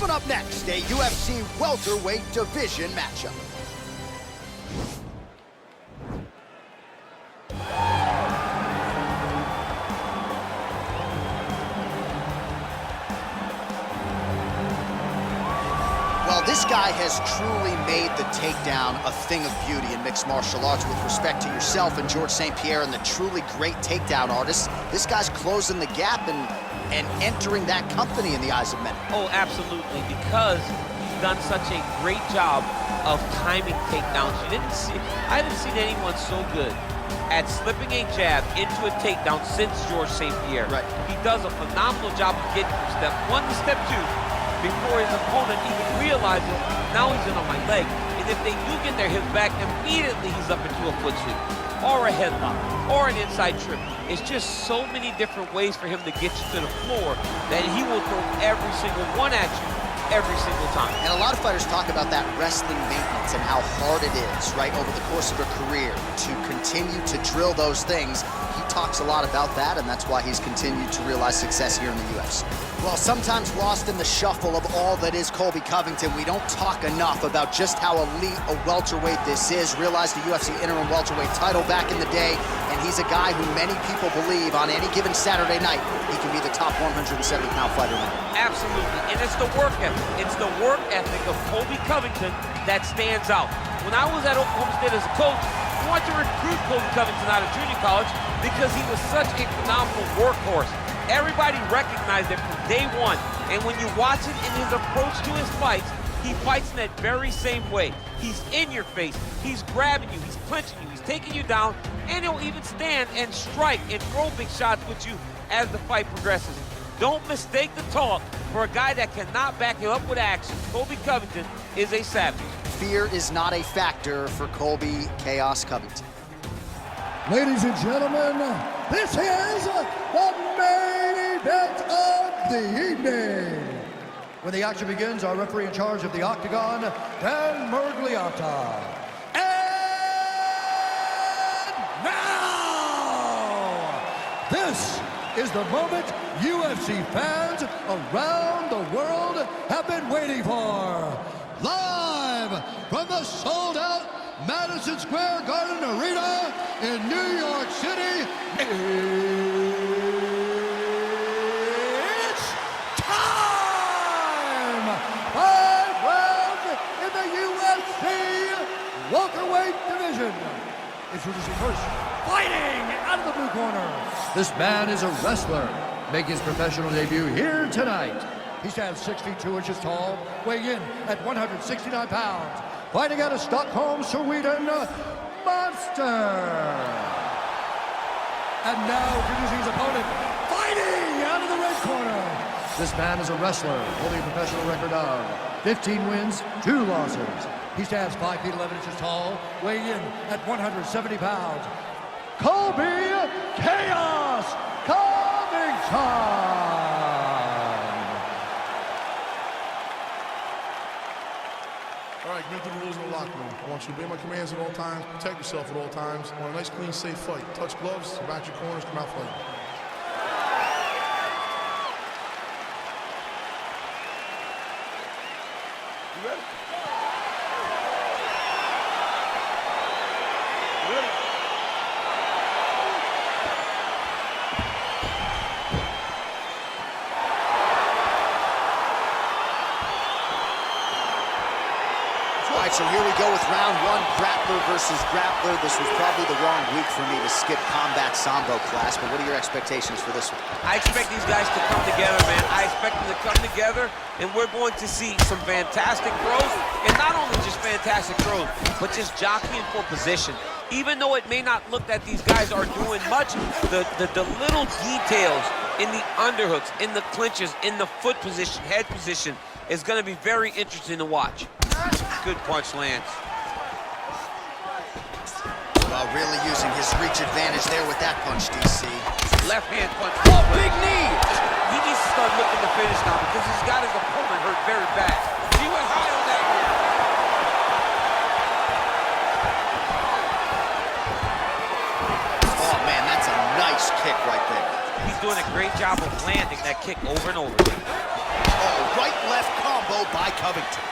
Coming up next, a UFC welterweight division matchup. Well, this guy has truly made the takedown a thing of beauty in mixed martial arts. With respect to yourself and George St. Pierre and the truly great takedown artists, this guy's closing the gap and entering that company in the eyes of many. Oh, absolutely, because he's done such a great job of timing takedowns. I haven't seen anyone so good at slipping a jab into a takedown since George St. Pierre. Right. He does a phenomenal job of getting from step 1 to step 2 before his opponent even realizes, now he's in on my leg. And if they do get their hips back, immediately he's up into a foot sweep, or a headlock, or an inside trip. It's just so many different ways for him to get you to the floor that he will throw every single one at you every single time. And a lot of fighters talk about that wrestling maintenance and how hard it is, right, over the course of a career to continue to drill those things. He talks a lot about that, and that's why he's continued to realize success here in the UFC. Well, sometimes lost in the shuffle of all that is Colby Covington, we don't talk enough about just how elite a welterweight this is. Realized the UFC interim welterweight title back in the day, and he's a guy who many people believe on any given Saturday night, he can be the top 170-pound fighter in the world. Absolutely, and it's the work ethic. It's the work ethic of Colby Covington that stands out. When I was at Oklahoma State as a coach, we wanted to recruit Colby Covington out of junior college because he was such a phenomenal workhorse. Everybody recognized it from day one, and when you watch it in his approach to his fights, he fights in that very same way. He's in your face, he's grabbing you, he's clinching you, he's taking you down, and he'll even stand and strike and throw big shots with you as the fight progresses. Don't mistake the talk for a guy that cannot back you up with action. Colby Covington is a savage. Fear is not a factor for Colby Chaos Covington. Ladies and gentlemen, this is the main event of the evening. When the action begins, our referee in charge of the Octagon, Dan Mergliata. And now, this is the moment UFC fans around the world have been waiting for. Live from the sold-out Madison Square Garden Arena in New York City, it's time! 5 rounds in the UFC welterweight division. Introducing first, fighting out of the blue corner. This man is a wrestler, making his professional debut here tonight. He stands 6 feet 2 inches tall, weighing in at 169 pounds. Fighting out of Stockholm, Sweden, Monster. And now introducing his opponent, fighting out of the red corner. This man is a wrestler, holding a professional record of 15 wins, 2 losses. He stands 5 feet 11 inches tall, weighing in at 170 pounds. Colby Chaos Covington. All right, get through the rules in the locker room. I want you to obey my commands at all times, protect yourself at all times. I want a nice, clean, safe fight. Touch gloves, back your corners, come out fighting. You ready? You ready? All right, so here we go with round 1, grappler versus grappler. This was probably the wrong week for me to skip combat sambo class, but what are your expectations for this one? I expect these guys to come together, man. I expect them to come together, and we're going to see some fantastic throws, and not only just fantastic throws, but just jockeying for position. Even though it may not look that these guys are doing much, the little details in the underhooks, in the clinches, in the foot position, head position, is going to be very interesting to watch. Good punch lands. Well, really using his reach advantage there with that punch, DC. Left hand punch. Oh, big knee! He needs to start looking to finish now because he's got his opponent hurt very bad. He went high on that one. Oh, man, that's a nice kick right there. He's doing a great job of landing that kick over and over. Oh, right-left combo by Covington.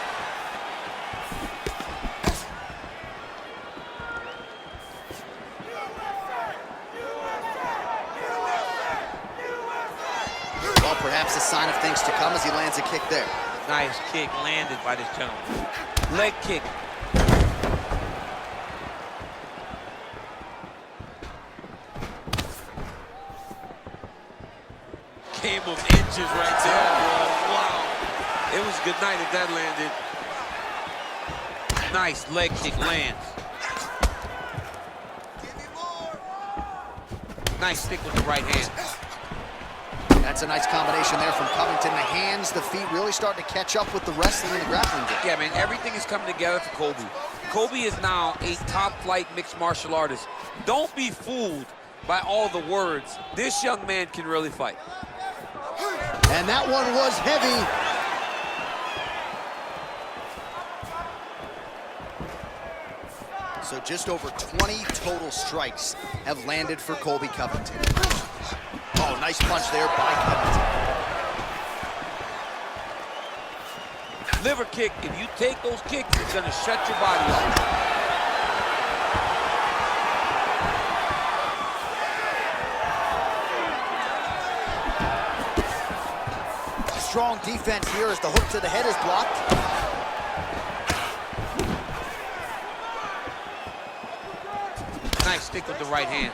Well, perhaps a sign of things to come as he lands a kick there. Nice kick landed by this gentleman. Leg kick. Game of inches right there, bro. Wow. It was a good night if that landed. Nice leg kick lands. Nice stick with the right hand. That's a nice combination there from Covington. The hands, the feet really starting to catch up with the wrestling and the grappling game. Yeah, man, everything is coming together for Colby. Colby is now a top-flight mixed martial artist. Don't be fooled by all the words. This young man can really fight. And that one was heavy. So just over 20 total strikes have landed for Colby Covington. Oh, nice punch there by Covington. Liver kick, if you take those kicks, it's gonna shut your body off. Strong defense here as the hook to the head is blocked. Nice stick with the right hand.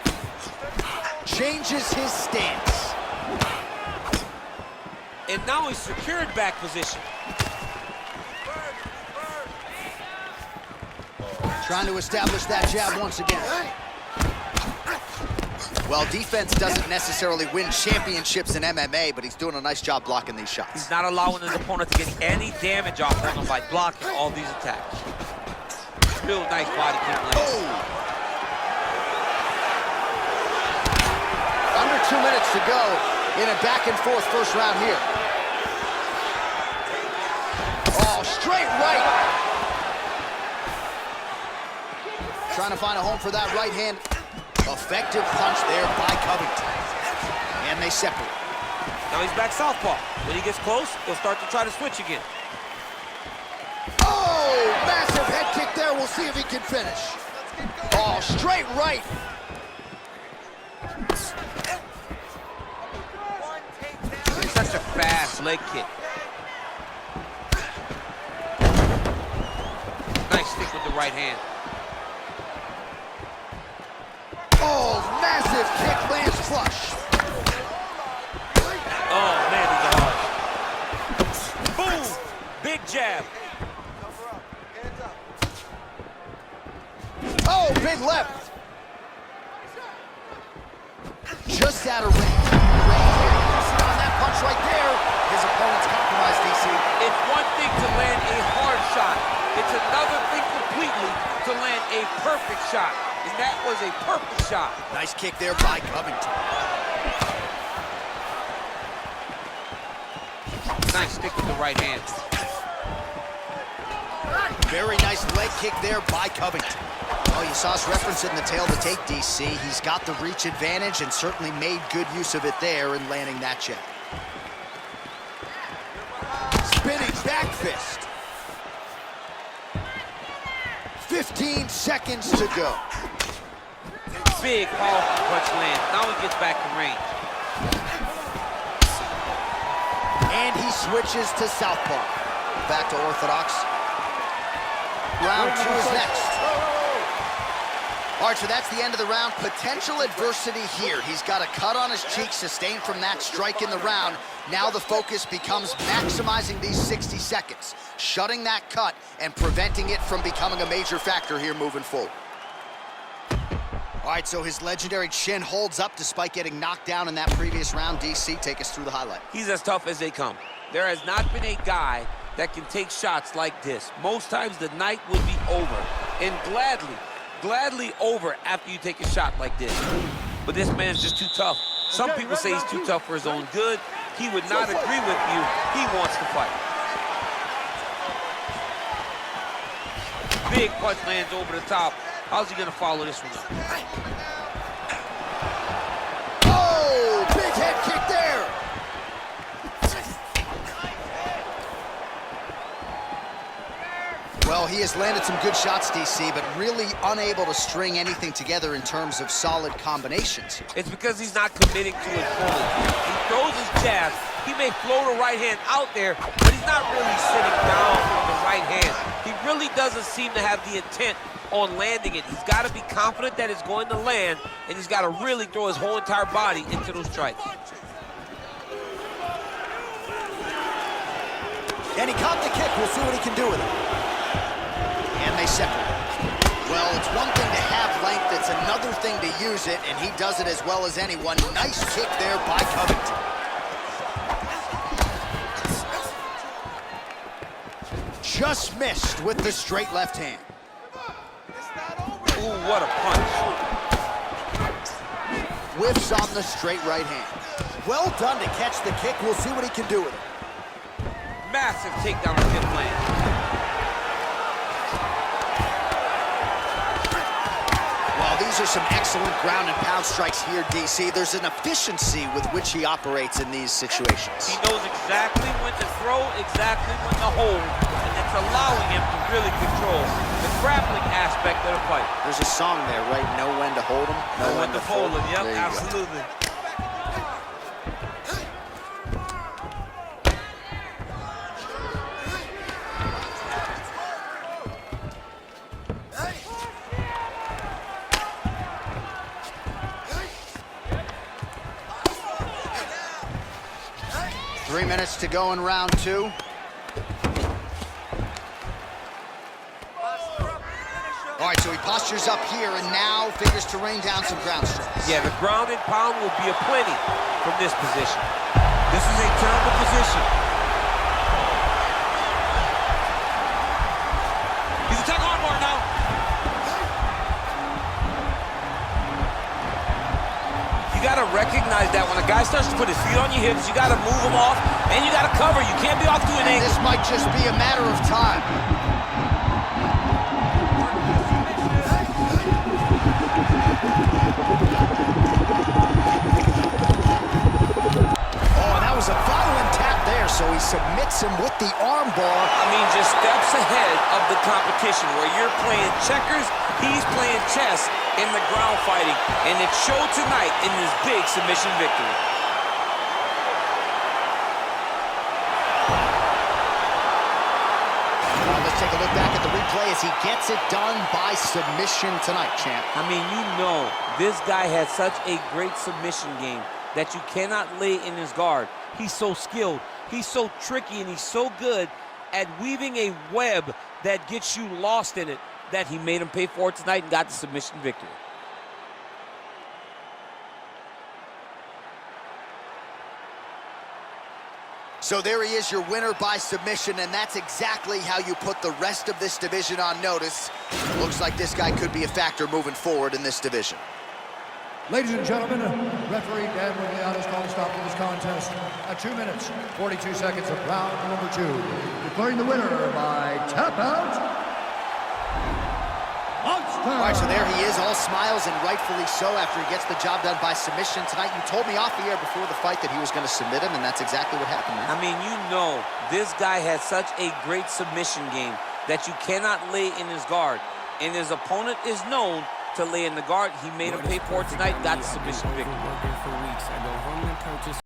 Changes his stance. And now he's secured back position. Trying to establish that jab once again. Well, defense doesn't necessarily win championships in MMA, but he's doing a nice job blocking these shots. He's not allowing his opponent to get any damage off on him by blocking all these attacks. Real nice body kick lands. Oh! Under 2 minutes to go in a back-and-forth first round here. Oh, straight right. Trying to find a home for that right hand. Effective punch there by Covington. And they separate. Now he's back southpaw. When he gets close, he'll start to try to switch again. Oh, massive head kick there. We'll see if he can finish. Oh, straight right. Such a fast leg kick. Nice stick with the right hand. Oh, massive kick lands flush. Oh, man, he's a hard. Boom! Big jab. Oh, big left. Just out of range. On that punch right there, his opponent's compromised, DC. It's one thing to land a hard shot. It's another thing completely to land a perfect shot. And that was a perfect shot. Nice kick there by Covington. Nice stick with the right hand. Very nice leg kick there by Covington. Oh, you saw us referencing the tail to take, DC. He's got the reach advantage and certainly made good use of it there in landing that jab. Spinning back fist. 15 seconds to go. Big, powerful punch lands. Now he gets back in range. And he switches to southpaw. Back to orthodox. Round 2 is next. All right, so that's the end of the round. Potential adversity here. He's got a cut on his cheek sustained from that strike in the round. Now the focus becomes maximizing these 60 seconds, shutting that cut and preventing it from becoming a major factor here moving forward. All right, so his legendary chin holds up despite getting knocked down in that previous round. DC, take us through the highlight. He's as tough as they come. There has not been a guy that can take shots like this. Most times the night would be over, and gladly over after you take a shot like this. But this man's just too tough. Some people say he's too tough for his own good. He would not agree with you. He wants to fight. Big punch lands over the top. How's he gonna follow this one up? Oh, big head kick there. Well, he has landed some good shots, DC, but really unable to string anything together in terms of solid combinations. It's because he's not committing to it fully. He throws his jabs. He may float a right hand out there, but he's not really sitting down on the right hand. He really doesn't seem to have the intent on landing it. He's got to be confident that it's going to land, and he's got to really throw his whole entire body into those strikes. And he caught the kick. We'll see what he can do with it. And they separate. Well, it's one thing to have length, it's another thing to use it, and he does it as well as anyone. Nice kick there by Covington. Just missed with the straight left hand. Ooh, what a punch. Whiffs on the straight right hand. Well done to catch the kick. We'll see what he can do with it. Massive takedown on hip land. Well, these are some excellent ground and pound strikes here, DC. There's an efficiency with which he operates in these situations. He knows exactly when to throw, exactly when to hold, and it's allowing him to really control the grappling aspect of the fight. There's a song there, right? Know when to hold him, Know when to fold him. Yep, absolutely. Go. 3 minutes to go in round 2. All right, so he postures up here and now figures to rain down some ground strikes. Yeah, the ground and pound will be aplenty from this position. This is a terrible position. He's attacking armbar now. You gotta recognize that when a guy starts to put his feet on your hips, you gotta move him off, and you gotta cover. You can't be off to an angle. This might just be a matter of time. Was a violent tap there, so he submits him with the arm bar. I mean, just steps ahead of the competition. Where you're playing checkers, he's playing chess in the ground fighting, and it showed tonight in this big submission victory. Let's take a look back at the replay as he gets it done by submission tonight, champ. I mean, you know, this guy has such a great submission game that you cannot lay in his guard. He's so skilled, he's so tricky, and he's so good at weaving a web that gets you lost in it that he made him pay for it tonight and got the submission victory. So there he is, your winner by submission, and that's exactly how you put the rest of this division on notice. It looks like this guy could be a factor moving forward in this division. Ladies and gentlemen, referee Dan Wigliano has called a stop to this contest at 2 minutes, 42 seconds of round number 2. Declaring the winner by tap out, Monster! All right, so there he is, all smiles, and rightfully so after he gets the job done by submission tonight. You told me off the air before the fight that he was going to submit him, and that's exactly what happened, man. I mean, you know, this guy has such a great submission game that you cannot lay in his guard. And his opponent is known to lay in the guard. He made him pay for it tonight, got the submission victory.